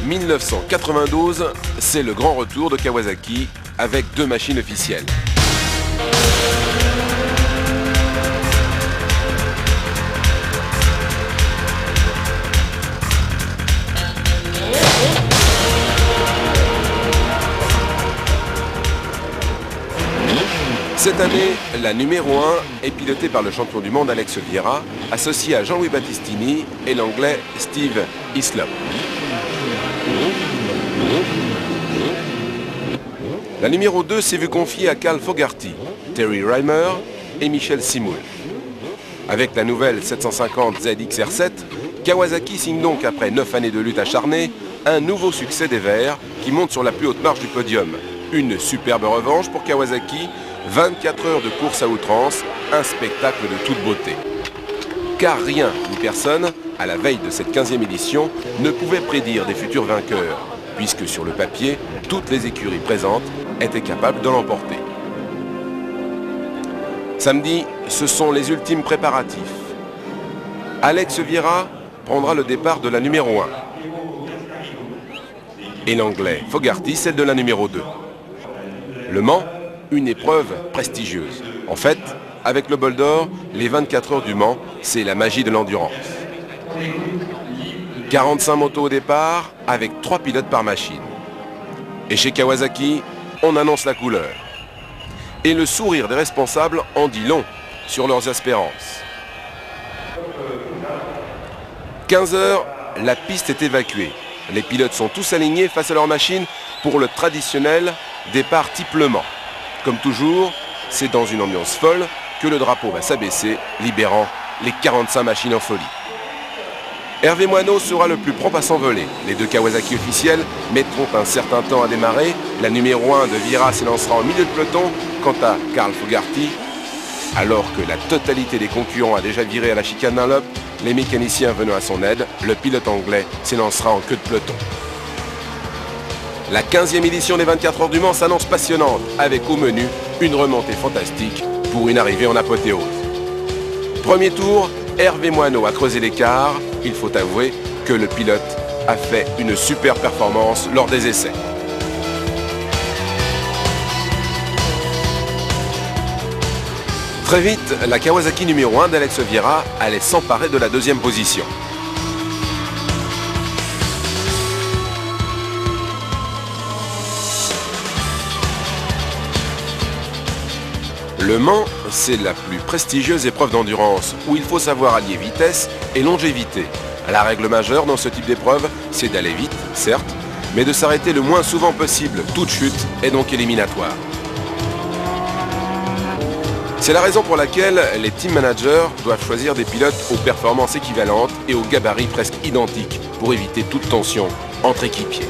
1992, c'est le grand retour de Kawasaki avec 2 machines officielles. Cette année, la numéro 1 est pilotée par le champion du monde Alex Vieira, associé à Jean-Louis Battistini et l'anglais Steve Hislop. La numéro 2 s'est vue confiée à Carl Fogarty, Terry Reimer et Michel Simoul. Avec la nouvelle 750 ZXR7, Kawasaki signe donc après 9 années de lutte acharnée un nouveau succès des Verts qui monte sur la plus haute marche du podium. Une superbe revanche pour Kawasaki, 24 heures de course à outrance, un spectacle de toute beauté. Car rien ni personne, à la veille de cette 15e édition, ne pouvait prédire des futurs vainqueurs, puisque sur le papier, toutes les écuries présentes étaient capables de l'emporter. Samedi, ce sont les ultimes préparatifs. Alex Vieira prendra le départ de la numéro 1. Et l'anglais Fogarty, celle de la numéro 2. Le Mans, une épreuve prestigieuse. En fait, avec le bol d'or, les 24 heures du Mans, c'est la magie de l'endurance. 45 motos au départ, avec 3 pilotes par machine. Et chez Kawasaki, on annonce la couleur. Et le sourire des responsables en dit long sur leurs espérances. 15 heures, la piste est évacuée. Les pilotes sont tous alignés face à leur machine pour le traditionnel départ type Le Mans. Comme toujours, c'est dans une ambiance folle que le drapeau va s'abaisser, libérant les 45 machines en folie. Hervé Moineau sera le plus prompt à s'envoler. Les 2 Kawasaki officiels mettront un certain temps à démarrer. La numéro 1 de Vieira s'élancera en milieu de peloton. Quant à Carl Fogarty, alors que la totalité des concurrents a déjà viré à la chicane d'un lobe, les mécaniciens venant à son aide, le pilote anglais s'élancera en queue de peloton. La 15e édition des 24 heures du Mans s'annonce passionnante, avec au menu une remontée fantastique pour une arrivée en apothéose. Premier tour, Hervé Moineau a creusé l'écart. Il faut avouer que le pilote a fait une super performance lors des essais. Très vite, la Kawasaki numéro 1 d'Alex Vieira allait s'emparer de la 2e position. Le Mans, c'est la plus prestigieuse épreuve d'endurance, où il faut savoir allier vitesse et longévité. La règle majeure dans ce type d'épreuve, c'est d'aller vite, certes, mais de s'arrêter le moins souvent possible. Toute chute est donc éliminatoire. C'est la raison pour laquelle les team managers doivent choisir des pilotes aux performances équivalentes et aux gabarits presque identiques, pour éviter toute tension entre équipiers.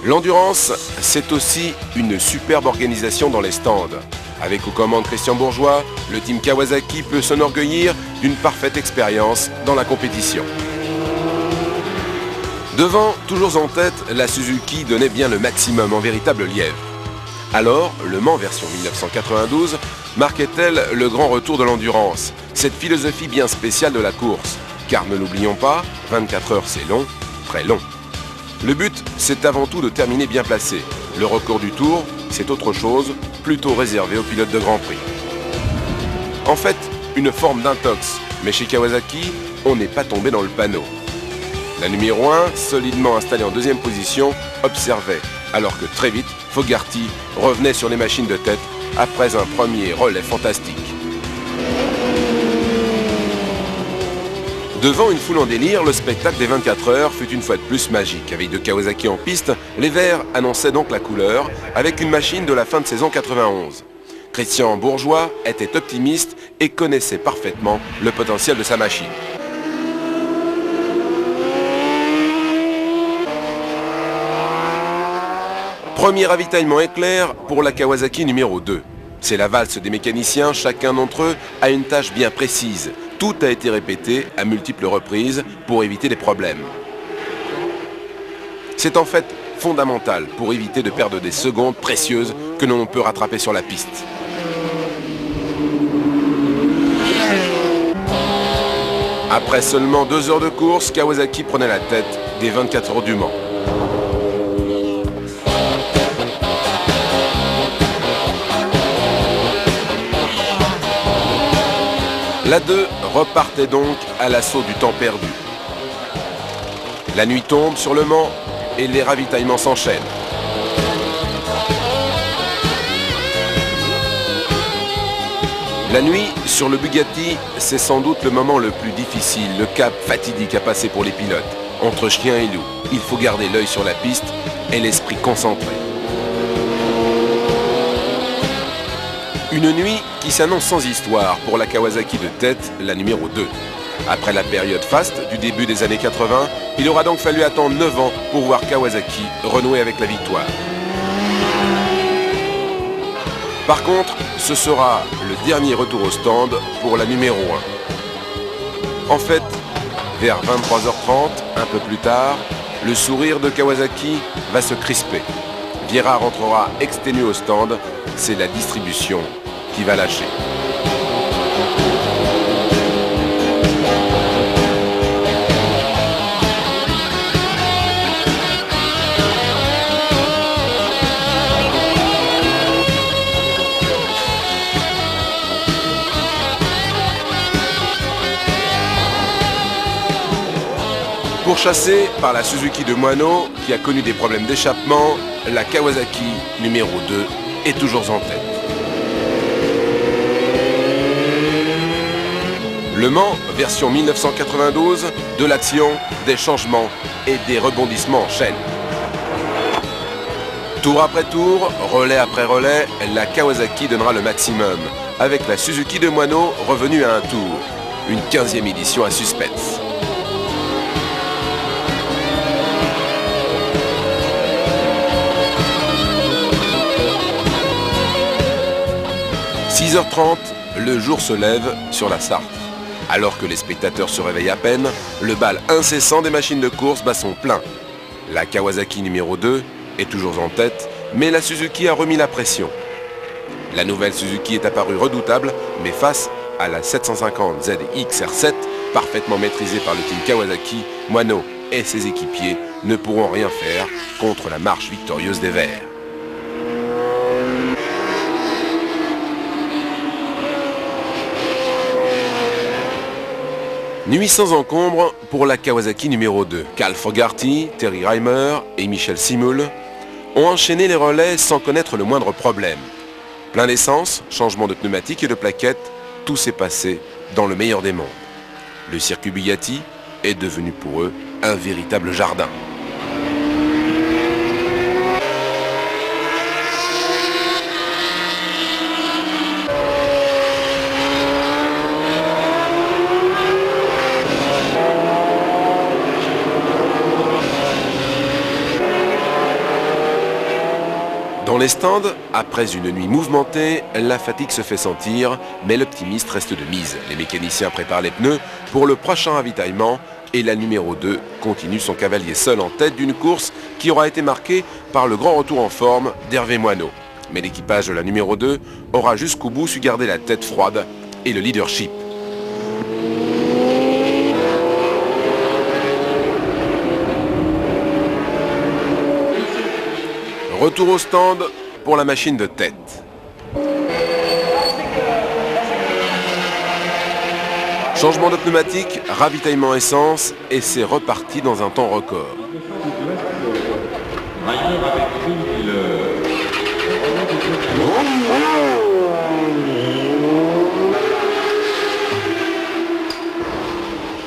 L'endurance, c'est aussi une superbe organisation dans les stands. Avec aux commandes Christian Bourgeois, le team Kawasaki peut s'enorgueillir d'une parfaite expérience dans la compétition. Devant, toujours en tête, la Suzuki donnait bien le maximum en véritable lièvre. Alors, le Mans version 1992 marquait-elle le grand retour de l'endurance, cette philosophie bien spéciale de la course. Car ne l'oublions pas, 24 heures c'est long, très long. Le but, c'est avant tout de terminer bien placé. Le record du tour, c'est autre chose, plutôt réservé aux pilotes de Grand Prix. En fait, une forme d'intox, mais chez Kawasaki, on n'est pas tombé dans le panneau. La numéro 1, solidement installée en 2e position, observait, alors que très vite, Fogarty revenait sur les machines de tête après un premier relais fantastique. Devant une foule en délire, le spectacle des 24 heures fut une fois de plus magique. Avec 2 Kawasaki en piste, les Verts annonçaient donc la couleur avec une machine de la fin de saison 91. Christian Bourgeois était optimiste et connaissait parfaitement le potentiel de sa machine. Premier ravitaillement éclair pour la Kawasaki numéro 2. C'est la valse des mécaniciens, chacun d'entre eux a une tâche bien précise. Tout a été répété à multiples reprises pour éviter des problèmes. C'est en fait fondamental pour éviter de perdre des secondes précieuses que l'on peut rattraper sur la piste. Après seulement 2 heures de course, Kawasaki prenait la tête des 24 heures du Mans. La 2 repartait donc à l'assaut du temps perdu. La nuit tombe sur le Mans et les ravitaillements s'enchaînent. La nuit, sur le Bugatti, c'est sans doute le moment le plus difficile, le cap fatidique à passer pour les pilotes. Entre chien et loup, il faut garder l'œil sur la piste et l'esprit concentré. Une nuit qui s'annonce sans histoire pour la Kawasaki de tête, la numéro 2. Après la période faste du début des années 80, il aura donc fallu attendre 9 ans pour voir Kawasaki renouer avec la victoire. Par contre, ce sera le dernier retour au stand pour la numéro 1. En fait, vers 23h30, un peu plus tard, le sourire de Kawasaki va se crisper. Vieira rentrera exténué au stand, c'est la distribution qui va lâcher. Pourchassée par la Suzuki de Moineau, qui a connu des problèmes d'échappement, la Kawasaki numéro 2 est toujours en tête. Le Mans, version 1992, de l'action, des changements et des rebondissements en chaîne. Tour après tour, relais après relais, la Kawasaki donnera le maximum, avec la Suzuki de Moineau revenue à un tour. Une 15e édition à suspense. « 6h30, le jour se lève sur la Sarthe. Alors que les spectateurs se réveillent à peine, le bal incessant des machines de course bat son plein. La Kawasaki numéro 2 est toujours en tête, mais la Suzuki a remis la pression. La nouvelle Suzuki est apparue redoutable, mais face à la 750 ZX R7, parfaitement maîtrisée par le team Kawasaki, Moineau et ses équipiers ne pourront rien faire contre la marche victorieuse des Verts. Nuit sans encombre pour la Kawasaki numéro 2. Carl Fogarty, Terry Reimer et Michel Simul ont enchaîné les relais sans connaître le moindre problème. Plein d'essence, changement de pneumatique et de plaquettes, tout s'est passé dans le meilleur des mondes. Le circuit Bugatti est devenu pour eux un véritable jardin. Dans les stands, après une nuit mouvementée, la fatigue se fait sentir, mais l'optimiste reste de mise. Les mécaniciens préparent les pneus pour le prochain ravitaillement et la numéro 2 continue son cavalier seul en tête d'une course qui aura été marquée par le grand retour en forme d'Hervé Moineau. Mais l'équipage de la numéro 2 aura jusqu'au bout su garder la tête froide et le leadership. Retour au stand pour la machine de tête. Changement de pneumatique, ravitaillement essence et c'est reparti dans un temps record.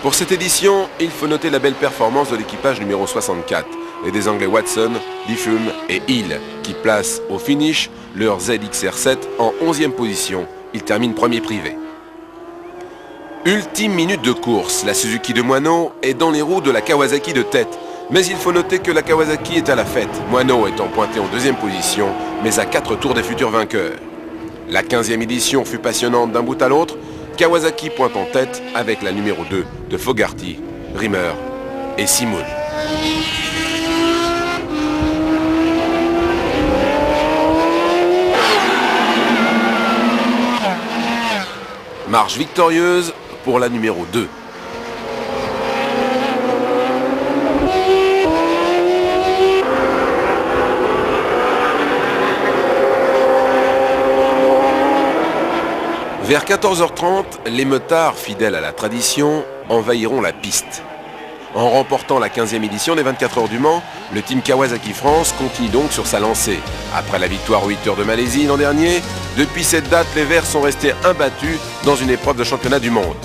Pour cette édition, il faut noter la belle performance de l'équipage numéro 64. Et des Anglais Watson, Diffum et Hill qui placent au finish leur ZX-R7 en 11e position. Ils terminent premier privé. Ultime minute de course, la Suzuki de Moineau est dans les roues de la Kawasaki de tête. Mais il faut noter que la Kawasaki est à la fête, Moineau étant pointé en 2e position, mais à 4 tours des futurs vainqueurs. La 15e édition fut passionnante d'un bout à l'autre, Kawasaki pointe en tête avec la numéro 2 de Fogarty, Reimer et Simul. Marche victorieuse pour la numéro 2. Vers 14h30, les motards, fidèles à la tradition, envahiront la piste. En remportant la 15e édition des 24 heures du Mans, le team Kawasaki France continue donc sur sa lancée. Après la victoire aux 8 heures de Malaisie l'an dernier, depuis cette date, les Verts sont restés imbattus dans une épreuve de championnat du monde.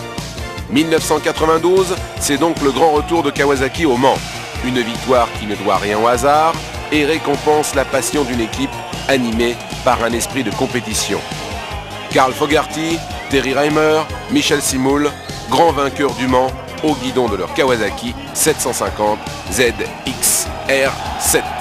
1992, c'est donc le grand retour de Kawasaki au Mans. Une victoire qui ne doit rien au hasard et récompense la passion d'une équipe animée par un esprit de compétition. Carl Fogarty, Terry Reimer, Michel Simoul, grands vainqueurs du Mans, au guidon de leur Kawasaki 750 ZX-R7.